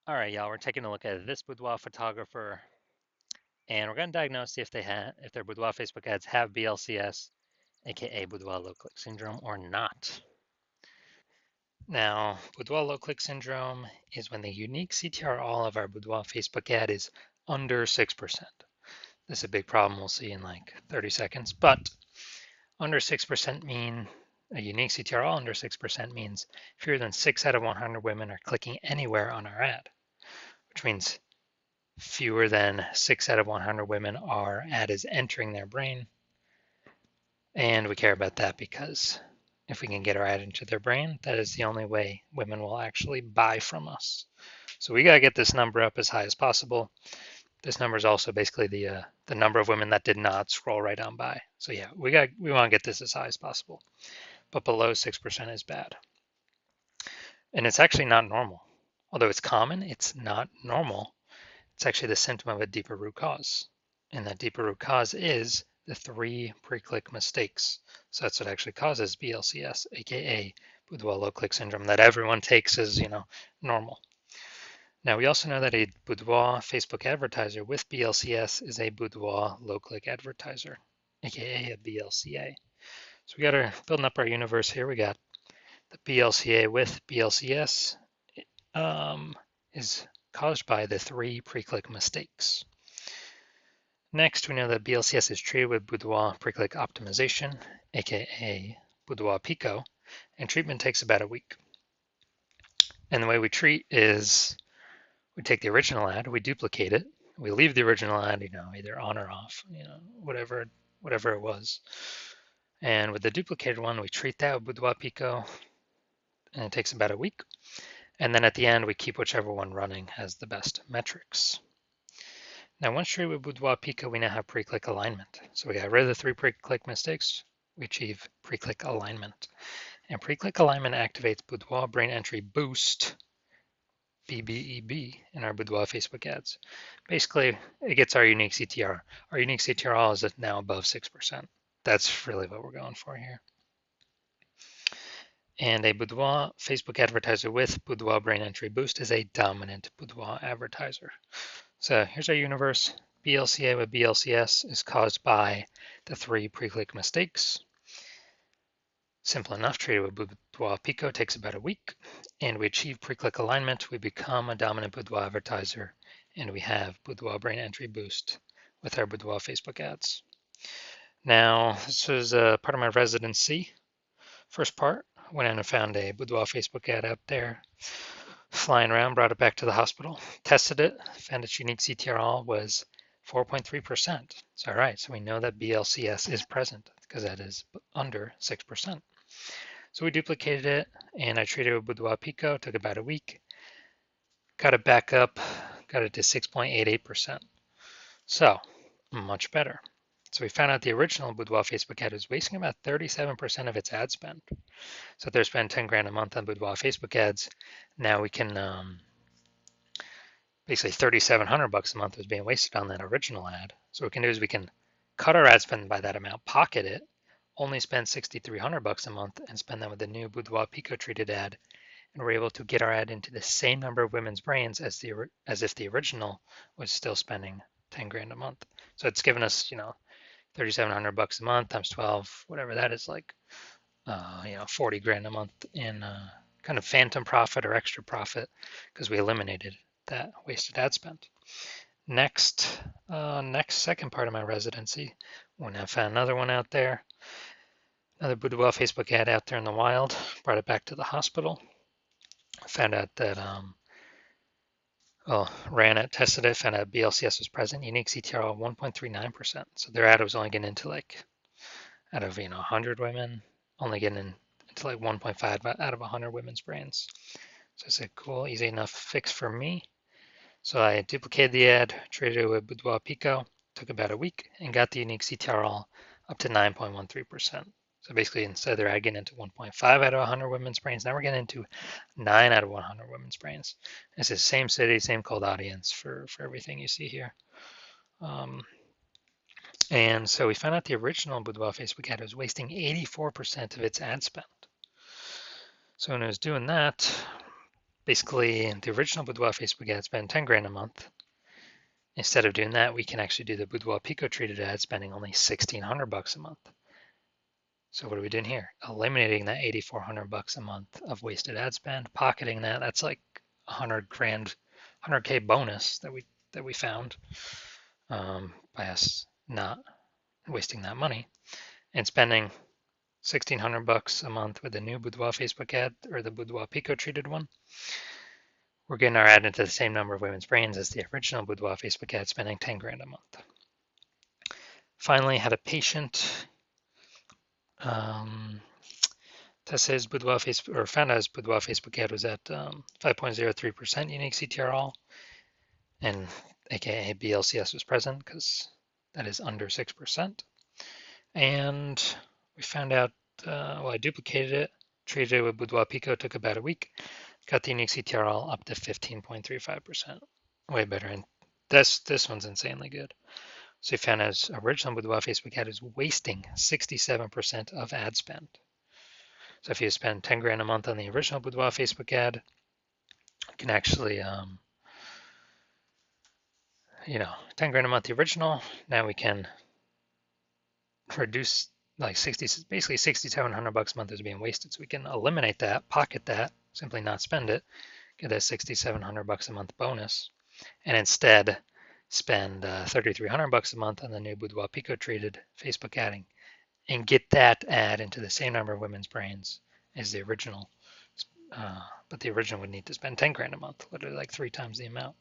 All right, y'all, we're taking a look at this boudoir photographer, and we're going to diagnose if their boudoir Facebook ads have BLCS, aka boudoir low click syndrome, or not. Now, boudoir low click syndrome is when the unique CTR all of our boudoir Facebook ad is under 6%. This is a big problem we'll see in like 30 seconds, but under 6% mean a unique CTR all under 6% means fewer than 6 out of 100 women are clicking anywhere on our ad, which means fewer than 6 out of 100 women our ad is entering their brain. And we care about that because if we can get our ad into their brain, that is the only way women will actually buy from us. So we got to get this number up as high as possible. This number is also basically the number of women that did not scroll right on by. So yeah, we want to get this as high as possible. But below 6% is bad. And it's actually not normal. Although it's common, it's not normal. It's actually the symptom of a deeper root cause. And that deeper root cause is the 3 pre-click mistakes. So that's what actually causes BLCS, aka boudoir low click syndrome, that everyone takes as, normal. Now we also know that a boudoir Facebook advertiser with BLCS is a boudoir low click advertiser, aka a BLCA. So we got our building up our universe here. We got the BLCA with BLCS is caused by the 3 pre-click mistakes. Next, we know that BLCS is treated with boudoir pre-click optimization, aka boudoir pico, and treatment takes about a week. And the way we treat is we take the original ad, we duplicate it, we leave the original ad, either on or off, whatever it was. And with the duplicated one, we treat that with boudoir pico, and it takes about a week. And then at the end, we keep whichever one running has the best metrics. Now, once treated with boudoir pico, we now have pre-click alignment. So we got rid of the 3 pre-click mistakes. We achieve pre-click alignment. And pre-click alignment activates boudoir brain entry boost, BBEB, in our boudoir Facebook ads. Basically, it gets our unique CTR. Our unique CTR is now above 6%. That's really what we're going for here. And a boudoir Facebook advertiser with boudoir brain entry boost is a dominant boudoir advertiser. So here's our universe. BLCA with BLCS is caused by the 3 pre-click mistakes. Simple enough, treated with boudoir pico takes about a week, and we achieve pre-click alignment. We become a dominant boudoir advertiser, and we have boudoir brain entry boost with our boudoir Facebook ads. Now, this was part of my residency. First part, went in and found a boudoir Facebook ad out there, flying around, brought it back to the hospital, tested it, found its unique CTRL was 4.3%. So, all right, so we know that BLCS is present because that is under 6%. So we duplicated it, and I treated it with boudoir pico, took about a week, got it back up, got it to 6.88%. So, much better. So we found out the original boudoir Facebook ad was wasting about 37% of its ad spend. So if they're spending 10 grand a month on boudoir Facebook ads, now we can basically 3,700 bucks a month was being wasted on that original ad. So what we can do is we can cut our ad spend by that amount, pocket it, only spend 6,300 bucks a month, and spend that with the new boudoir pico treated ad, and we're able to get our ad into the same number of women's brains as if the original was still spending 10 grand a month. So it's given us 3,700 bucks a month times 12, whatever that is, like 40 grand a month in kind of phantom profit or extra profit because we eliminated that wasted ad spend. Next second part of my residency, when I found another one out there, another boudoir Facebook ad out there in the wild, brought it back to the hospital, found out that ran it, tested it, found out BLCS was present, unique CTR of 1.39%. So their ad was only getting into out of 100 women, only getting into like 1.5 out of 100 women's brains. So I said, cool, easy enough fix for me. So I duplicated the ad, treated it with boudoir pico, took about a week, and got the unique CTRL up to 9.13%. So basically, instead of their ad getting into 1.5 out of 100 women's brains, now we're getting into 9 out of 100 women's brains. It's the same city, same cold audience for everything you see here. And so we found out the original boudoir Facebook ad was wasting 84% of its ad spend. So when it was doing that, basically the original Boudoir Facebook ad spend 10 grand a month. Instead of doing that, we can actually do the Boudoir Pico treated ad spending only 1,600 bucks a month. So what are we doing here? Eliminating that 8,400 bucks a month of wasted ad spend, pocketing that. That's like 100 grand, 100K bonus that we found by us not wasting that money and spending 1,600 bucks a month with the new Boudoir Facebook ad or the Boudoir Pico treated one. We're getting our ad into the same number of women's brains as the original Boudoir Facebook ad, spending 10 grand a month. Finally, had a patient test his Boudoir Facebook, or found out his Boudoir Facebook ad was at 5.03% unique CTR and aka BLCS was present because that is under 6%. And we found out, well, I duplicated it, treated it with Boudoir Pico, took about a week, got the unique CTR up to 15.35%, way better. And this one's insanely good. So we found his original Boudoir Facebook ad is wasting 67% of ad spend. So if you spend 10 grand a month on the original Boudoir Facebook ad, you can actually, 10 grand a month the original. Now we can reduce like basically 6,700 bucks a month is being wasted. So we can eliminate that, pocket that, simply not spend it, get that 6,700 bucks a month bonus, and instead spend 3,300 bucks a month on the new Boudoir Pico treated Facebook adding, and get that ad into the same number of women's brains as the original. But the original would need to spend 10 grand a month, literally like 3 times the amount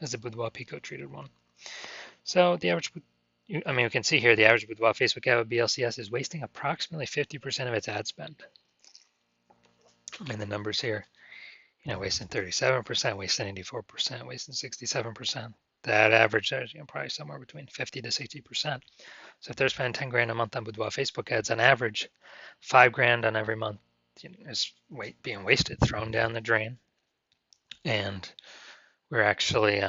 as the Boudoir Pico treated one. So the average, we can see here the average Boudoir Facebook ad with BLCS is wasting approximately 50% of its ad spend. The numbers here, wasting 37%, wasting 84%, wasting 67%. That average is probably somewhere between 50 to 60%. So if they're spending 10 grand a month on Boudoir Facebook ads, on average, 5 grand on every month is being wasted, thrown down the drain. And we're actually,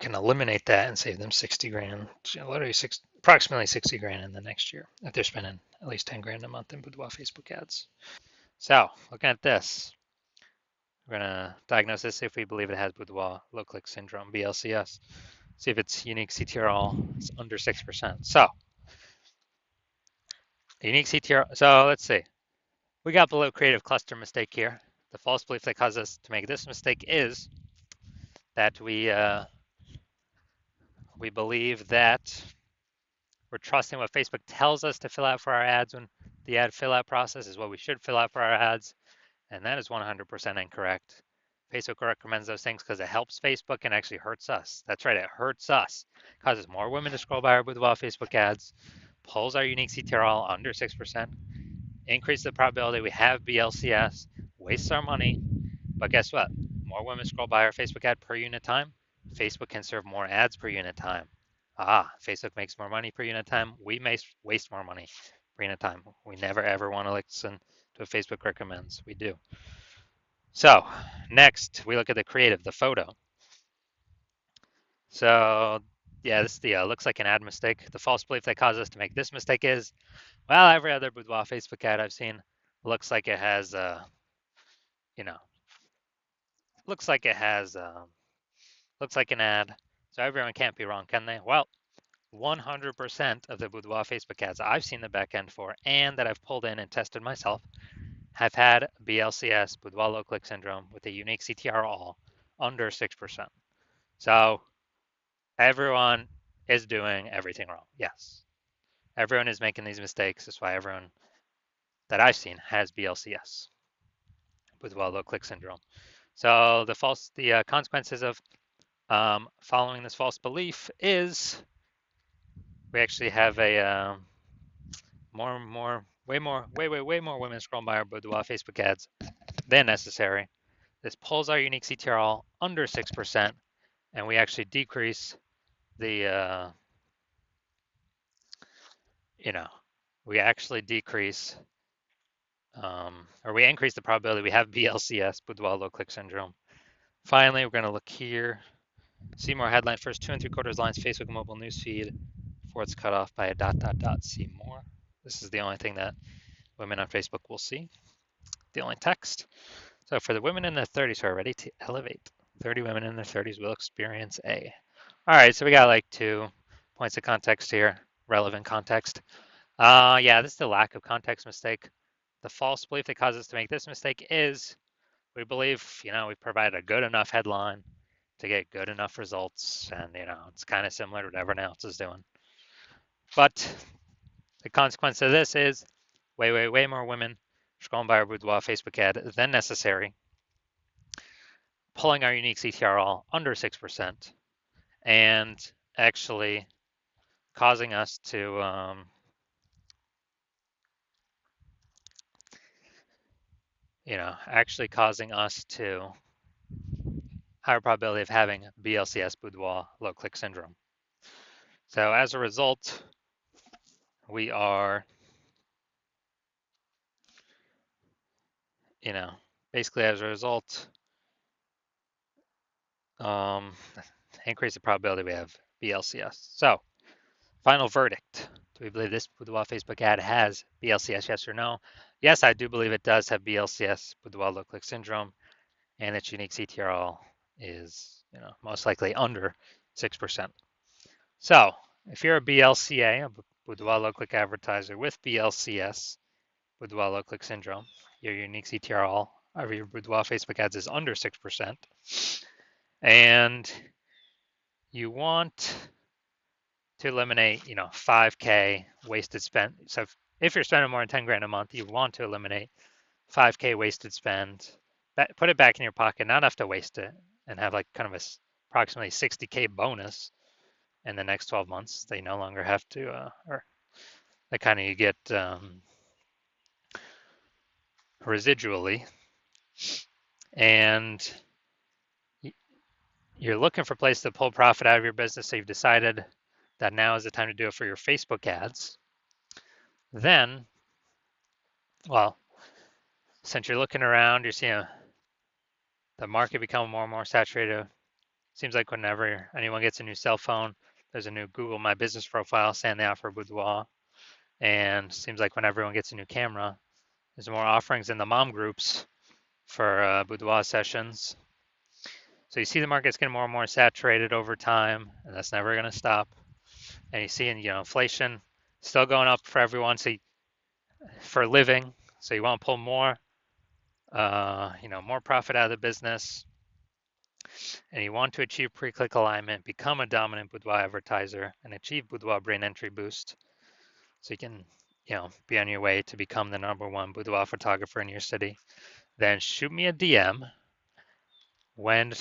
can eliminate that and save them 60 grand, literally approximately 60 grand in the next year if they're spending at least 10 grand a month in Boudoir Facebook ads. So looking at this, we're going to diagnose this if we believe it has Boudoir low click syndrome, BLCS. See if its unique CTR is under 6%. So the unique CTR, so let's see. We got below creative cluster mistake here. The false belief that caused us to make this mistake is that we believe that we're trusting what Facebook tells us to fill out for our ads when the ad fill out process is what we should fill out for our ads. And that is 100% incorrect. Facebook recommends those things because it helps Facebook and actually hurts us. That's right, it hurts us. Causes more women to scroll by our Boudoir Facebook ads, pulls our unique CTR under 6%, increases the probability we have BLCS, wastes our money. But guess what? More women scroll by our Facebook ad per unit time. Facebook can serve more ads per unit time. Facebook makes more money per unit time. We may waste more money per unit time. We never ever want to listen to what Facebook recommends. We do. So next, we look at the creative, the photo. So yeah, this looks like an ad mistake. The false belief that caused us to make this mistake is, well, every other Boudoir Facebook ad I've seen looks like it has, looks like an ad. So everyone can't be wrong, can they? Well, 100% of the Boudoir Facebook ads I've seen the back end for and that I've pulled in and tested myself have had BLCS, Boudoir low click syndrome, with a unique CTR all under 6%. So everyone is doing everything wrong. Yes. Everyone is making these mistakes. That's why everyone that I've seen has BLCS, Boudoir low click syndrome. So the consequences of following this false belief is we actually have a way more women scrolling by our Boudoir Facebook ads than necessary. This pulls our unique CTR under 6%, and we actually decrease the, we actually decrease, or we increase the probability we have BLCS, Boudoir low click syndrome. Finally, we're going to look here. See more headline first 2 3/4 lines Facebook mobile newsfeed before it's cut off by a ... See more. This is the only thing that women on Facebook will see. the only text. So for the women in their 30s who are ready to elevate, 30 women in their 30s will experience A. All right, so we got like 2 points of context here, relevant context. Yeah, this is the lack of context mistake. The false belief that causes us to make this mistake is we believe, we've provided a good enough headline to get good enough results, and it's kind of similar to what everyone else is doing. But the consequence of this is way more women scrolling by our Boudoir Facebook ad than necessary, pulling our unique CTR all under 6%, and actually causing us to higher probability of having BLCS Boudoir low click syndrome. So as a result, we are, basically as a result, increase the probability we have BLCS. So final verdict. Do we believe this Boudoir Facebook ad has BLCS, yes or no? Yes, I do believe it does have BLCS, Boudoir low click syndrome, and its unique CTRL is, most likely under 6%. So if you're a BLCA, a Boudoir low click advertiser with BLCS, Boudoir low click syndrome, your unique CTRL of your Boudoir Facebook ads is under 6%, and you want to eliminate, 5K wasted spend. So if you're spending more than 10 grand a month, you want to eliminate 5K wasted spend, put it back in your pocket, not have to waste it, and have like kind of a approximately 60K bonus in the next 12 months. They no longer have to, or that kind of you get residually, and you're looking for a place to pull profit out of your business. So you've decided that now is the time to do it for your Facebook ads. Then, well, since you're looking around, you're seeing the market become more and more saturated. Seems like whenever anyone gets a new cell phone, there's a new Google My Business profile saying they offer Boudoir. And seems like when everyone gets a new camera, there's more offerings in the mom groups for Boudoir sessions. So you see the market's getting more and more saturated over time, and that's never going to stop. And you see, inflation still going up for everyone. So for a living, so you want to pull more, more profit out of the business, and you want to achieve pre-click alignment, become a dominant Boudoir advertiser, and achieve Boudoir brain entry boost, so you can, be on your way to become the #1 Boudoir photographer in your city. Then shoot me a DM when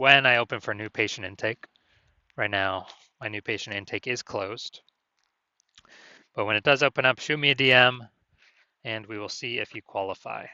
I open for new patient intake. Right now, my new patient intake is closed, but when it does open up, shoot me a DM, and we will see if you qualify.